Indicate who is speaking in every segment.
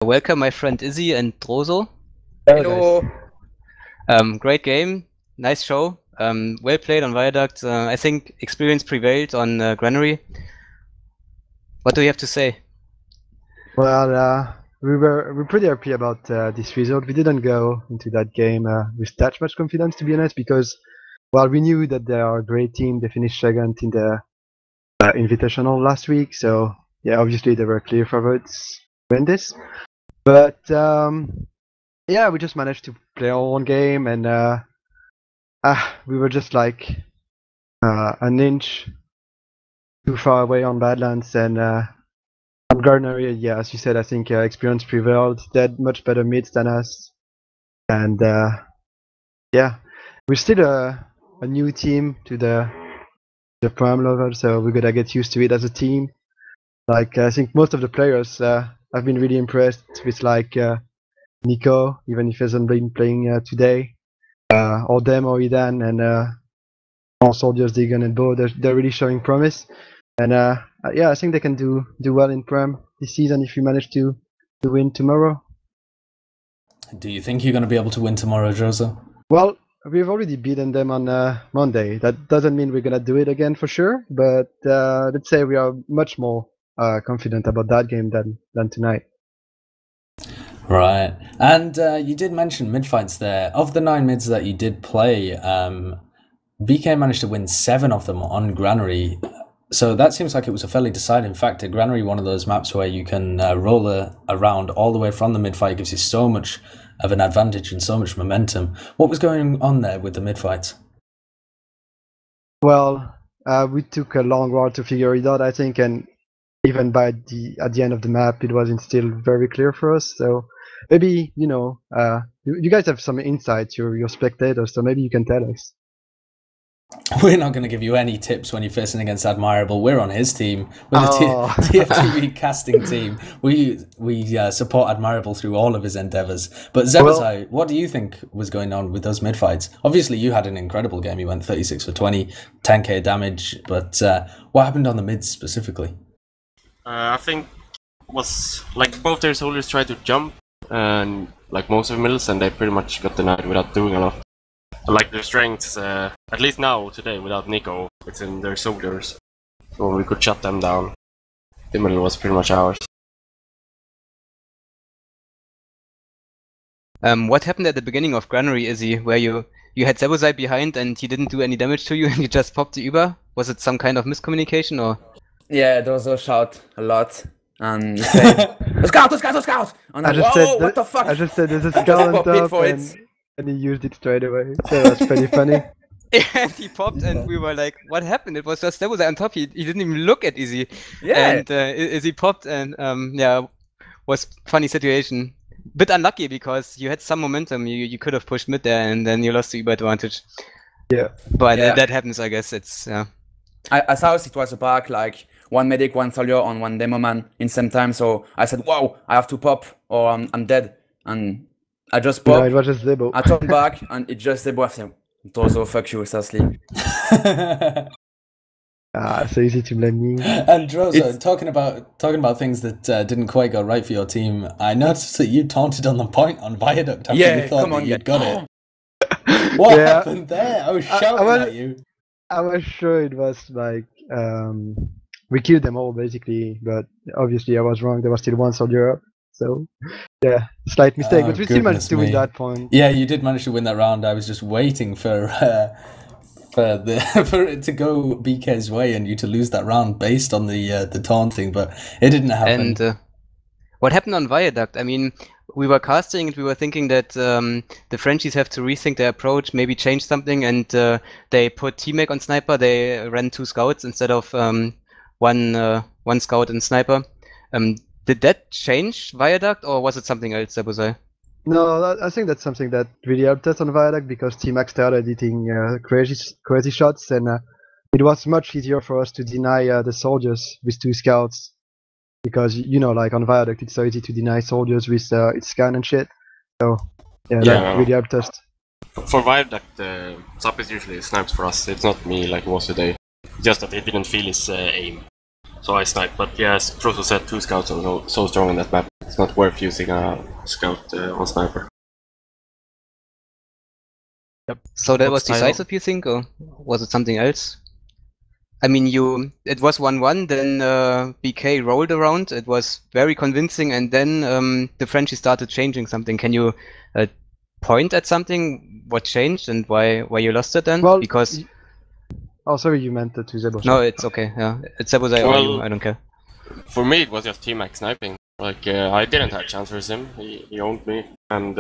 Speaker 1: Welcome, my friend Izzy and Drozo.
Speaker 2: Hello.
Speaker 1: Great game, nice show. Well played on Viaduct. I think experience prevailed on Granary. What do you have to say?
Speaker 3: Well, we're pretty happy about this result. We didn't go into that game with that much confidence, to be honest, because we knew that they are a great team. They finished second in the Invitational last week, so yeah, obviously they were clear favorites to win this. But yeah, we just managed to play our own game, and we were just like an inch too far away on Badlands, and on Gardner, yeah, as you said, I think experience prevailed. They had much better mids than us, and yeah, we're still a new team to the prime level, so we gotta get used to it as a team. Like I think most of the players have been really impressed with Nico, even if he hasn't been playing today, or them or Idan, and all soldiers Deegan and Bo. They're really showing promise, and yeah, I think they can do well in Prem this season if we manage to win tomorrow.
Speaker 4: Do you think you're going to be able to win tomorrow, Jose?
Speaker 3: Well, we've already beaten them on Monday. That doesn't mean we're gonna do it again for sure, but let's say we are much more confident about that game than tonight.
Speaker 4: Right, and you did mention mid-fights there. Of the 9 mids that you did play, BK managed to win 7 of them on Granary. So that seems like it was a fairly deciding factor. Granary, one of those maps where you can roll around all the way from the mid-fight, gives you so much of an advantage and so much momentum. What was going on there with the mid-fights?
Speaker 3: Well, we took a long while to figure it out, I think, and even at the end of the map, it wasn't still very clear for us. So maybe you guys have some insights, you're spectators, so maybe you can tell us.
Speaker 4: We're not going to give you any tips when you're facing against Admirable. We're on his team. We're the TF2 casting team. We support Admirable through all of his endeavours. But Zebazai, what do you think was going on with those mid-fights? Obviously, you had an incredible game. You went 36 for 20, 10k damage. But what happened on the mids specifically?
Speaker 5: I think it was like both their soldiers tried to jump, and like most of the middles, and they pretty much got denied without doing a lot. Like their strengths, at least now, today, without Nico, it's in their soldiers. So we could shut them down. The middle was pretty much ours.
Speaker 1: What happened at the beginning of Granary, Izzy, where you had Zebozai behind and he didn't do any damage to you and you just popped the Uber? Was it some kind of miscommunication or?
Speaker 2: Yeah, there was a shout a lot. And he said, "A scout! And I just said, what the fuck?
Speaker 3: I just said, there's a scout on top, and he used it straight away. So that's pretty funny.
Speaker 1: And he popped, and we were like, "What happened?" It was just Zebozai on top. He didn't even look at Izzy.
Speaker 2: Yeah.
Speaker 1: And Izzy popped, and yeah, was funny situation. Bit unlucky because you had some momentum. You could have pushed mid there, and then you lost the Uber advantage.
Speaker 3: Yeah.
Speaker 1: But that happens, I guess. It's yeah.
Speaker 2: I saw it was a pack, like 1 medic, 1 soldier, on 1 demo man in same time. So I said, "Wow, I have to pop, or I'm dead." And I just popped.
Speaker 3: No, it was just Zebo.
Speaker 2: I turned back, and it just Zebo. I said, "Tozo, fuck you, seriously."
Speaker 3: So easy to blame me.
Speaker 4: And Drozo, talking about things that didn't quite go right for your team, I noticed that you taunted on the point on Viaduct after you thought that you'd got it. What happened there? I was shouting at you.
Speaker 3: I was sure it was like we killed them all basically, but obviously I was wrong. There was still 1 soldier up, so yeah, slight mistake. But we still managed to win that point.
Speaker 4: Yeah, you did manage to win that round. I was just waiting for it to go BK's way and you to lose that round based on the taunting, but it didn't happen.
Speaker 1: And what happened on Viaduct? I mean, we were casting and we were thinking that the Frenchies have to rethink their approach, maybe change something, and they put T-Mac on Sniper. They ran 2 scouts instead of one scout and Sniper. Did that change Viaduct, or was it something else, Zebozai?
Speaker 3: No, I think that's something that really helped us on Viaduct, because T-Mac started hitting crazy shots, and it was much easier for us to deny the soldiers with 2 scouts. Because, like on Viaduct, it's so easy to deny soldiers with its scan and shit. So, that really helped us.
Speaker 5: For Viaduct, Zap is usually snipes for us. It's not me like it was today. Just that he didn't feel his aim. so I sniped. But yeah, as Proto said, 2 scouts are so strong on that map. It's not worth using a scout on sniper.
Speaker 6: Yep.
Speaker 1: So that
Speaker 6: What
Speaker 1: was
Speaker 6: style?
Speaker 1: decisive, you think, or was it something else? I mean, it was 1-1, then BK rolled around. It was very convincing, and then the Frenchies started changing something. Can you point at something? What changed and why you lost it then?
Speaker 3: Well,
Speaker 1: Because
Speaker 3: oh, sorry, you meant to Zebo.
Speaker 1: no, it's okay. Yeah, it's Sebuzai or you. I don't care.
Speaker 5: For me, it was just team-max sniping. Like, I didn't have a chance versus him. He owned me, and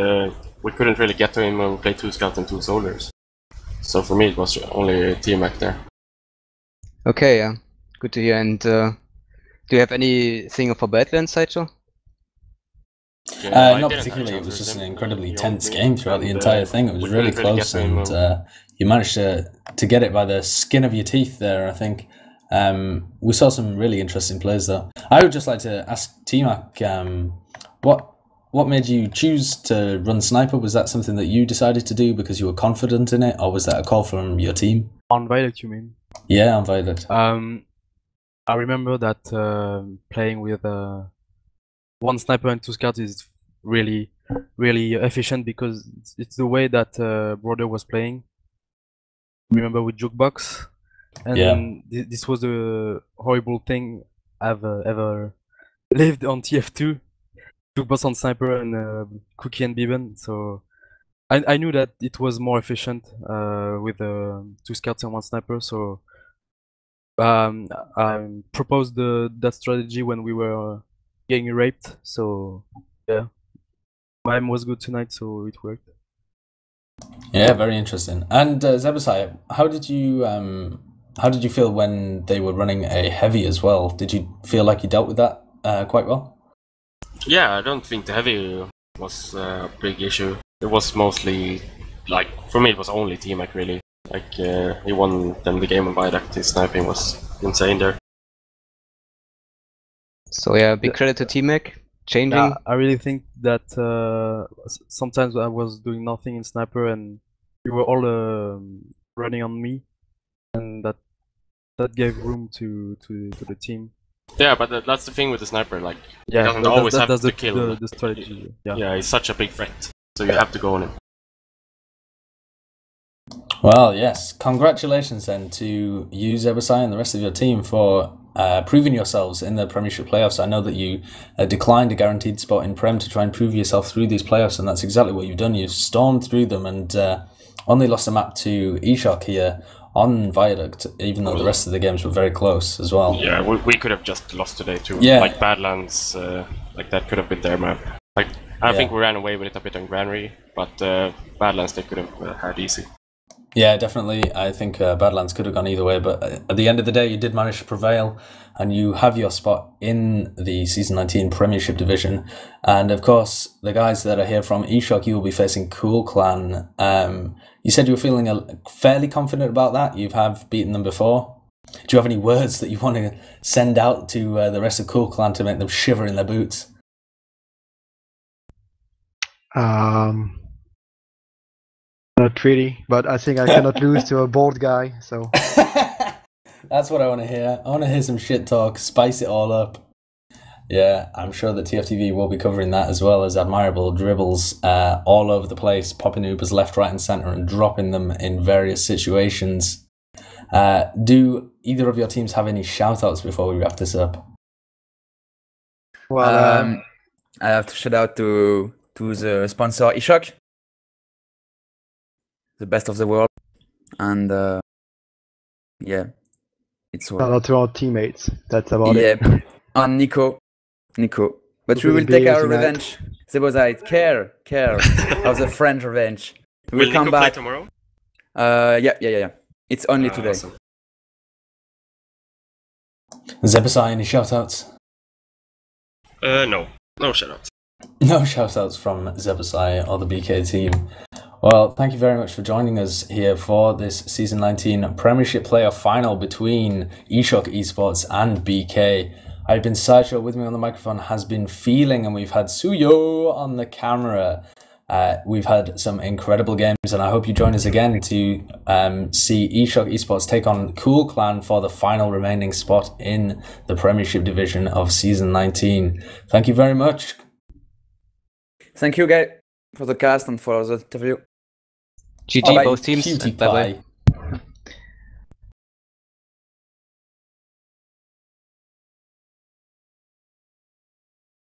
Speaker 5: we couldn't really get to him when we played 2 scouts and 2 soldiers. So for me, it was only team-max there.
Speaker 1: Okay, yeah, good to hear. And do you have anything for Badlands, Sideshow?
Speaker 5: Yeah, I
Speaker 4: not
Speaker 5: didn't have a
Speaker 4: particularly. It
Speaker 5: chance
Speaker 4: was
Speaker 5: versus
Speaker 4: just an
Speaker 5: him.
Speaker 4: incredibly
Speaker 5: He owned
Speaker 4: tense
Speaker 5: me,
Speaker 4: game throughout the
Speaker 5: and,
Speaker 4: entire thing. It was
Speaker 5: we
Speaker 4: really
Speaker 5: couldn't really
Speaker 4: close,
Speaker 5: get to him,
Speaker 4: and you managed to get it by the skin of your teeth there, I think. We saw some really interesting plays, though. I would just like to ask T-Mac, what made you choose to run sniper? Was that something that you decided to do because you were confident in it, or was that a call from your team?
Speaker 6: On Violet, you mean?
Speaker 4: Yeah, on Violet.
Speaker 6: I remember that playing with 1 sniper and 2 scouts is really efficient because it's the way that Brother was playing. Remember with Jukebox, and
Speaker 4: Yeah.
Speaker 6: this was a horrible thing I've ever lived on TF2. Jukebox on sniper and Cookie and Biben. So I knew that it was more efficient with 2 scouts and 1 sniper. So I proposed that strategy when we were getting raped. So yeah, my aim was good tonight, so it worked.
Speaker 4: Yeah, very interesting. And Zebasai, how did you feel when they were running a heavy as well? Did you feel like you dealt with that quite well?
Speaker 5: Yeah, I don't think the heavy was a big issue. It was mostly, like, for me it was only T-Mac really. Like, he won them the game on Viaduct. His sniping was insane there.
Speaker 1: So yeah, big credit to T-Mac. Changing.
Speaker 6: Yeah, I really think that sometimes I was doing nothing in sniper and you were all running on me, and that gave room to the team.
Speaker 5: Yeah, but that's the thing with the sniper. Like,
Speaker 6: Yeah,
Speaker 5: he doesn't always have
Speaker 6: that's
Speaker 5: to kill.
Speaker 6: the strategy. Yeah.
Speaker 5: Yeah, he's such a big threat, so you have to go on him.
Speaker 4: Well, yes. Congratulations then to you, Zebasai, and the rest of your team for proving yourselves in the Premiership playoffs. I know that you declined a guaranteed spot in Prem to try and prove yourself through these playoffs, and that's exactly what you've done. You've stormed through them and only lost a map to Eshok here on Viaduct, even though the rest of the games were very close as well.
Speaker 5: Yeah, we could have just lost today too.
Speaker 4: Yeah.
Speaker 5: Like Badlands, like that could have been their map. Like, I think we ran away with it a bit on Granary, but Badlands they could have had easy.
Speaker 4: Yeah, definitely. I think Badlands could have gone either way, but at the end of the day, you did manage to prevail, and you have your spot in the Season 19 Premiership division. And of course, the guys that are here from Eshok, you will be facing Cool Clan. You said you were feeling fairly confident about that. You have beaten them before. Do you have any words that you want to send out to the rest of Cool Clan to make them shiver in their boots?
Speaker 3: Not really, but I think I cannot lose to a bold guy, so...
Speaker 4: That's what I want to hear. I want to hear some shit talk, spice it all up. Yeah, I'm sure that TFTV will be covering that, as well as admirable dribbles all over the place, popping Ubers left, right and centre and dropping them in various situations. Do either of your teams have any shout-outs before we wrap this up?
Speaker 2: Well, I have to shout out to the sponsor Eshok, the best of the world, and yeah, it's all.
Speaker 3: Shout out to our teammates. That's about it.
Speaker 2: Yeah, and Nico. But we will take our revenge. Sebozite, care of the French revenge. We will come
Speaker 5: Nico
Speaker 2: back
Speaker 5: play tomorrow.
Speaker 2: Yeah. It's only today.
Speaker 5: Awesome.
Speaker 4: Zebasai, any shout-outs?
Speaker 5: No shoutouts.
Speaker 4: No shout-outs from Zebasai or the BK team. Well, thank you very much for joining us here for this Season 19 Premiership Playoff Final between Eshok Esports and BK. I've been Sideshow. With me on the microphone has been Feeling, and we've had Suyooo on the camera. We've had some incredible games, and I hope you join us again to see eShock Esports take on Cool Clan for the final remaining spot in the Premiership division of Season 19. Thank you very much.
Speaker 2: Thank you, guys, for the cast and for the interview.
Speaker 1: GG,
Speaker 2: Bye.
Speaker 1: both teams.
Speaker 4: Cutie
Speaker 1: Bye-bye.
Speaker 4: pie.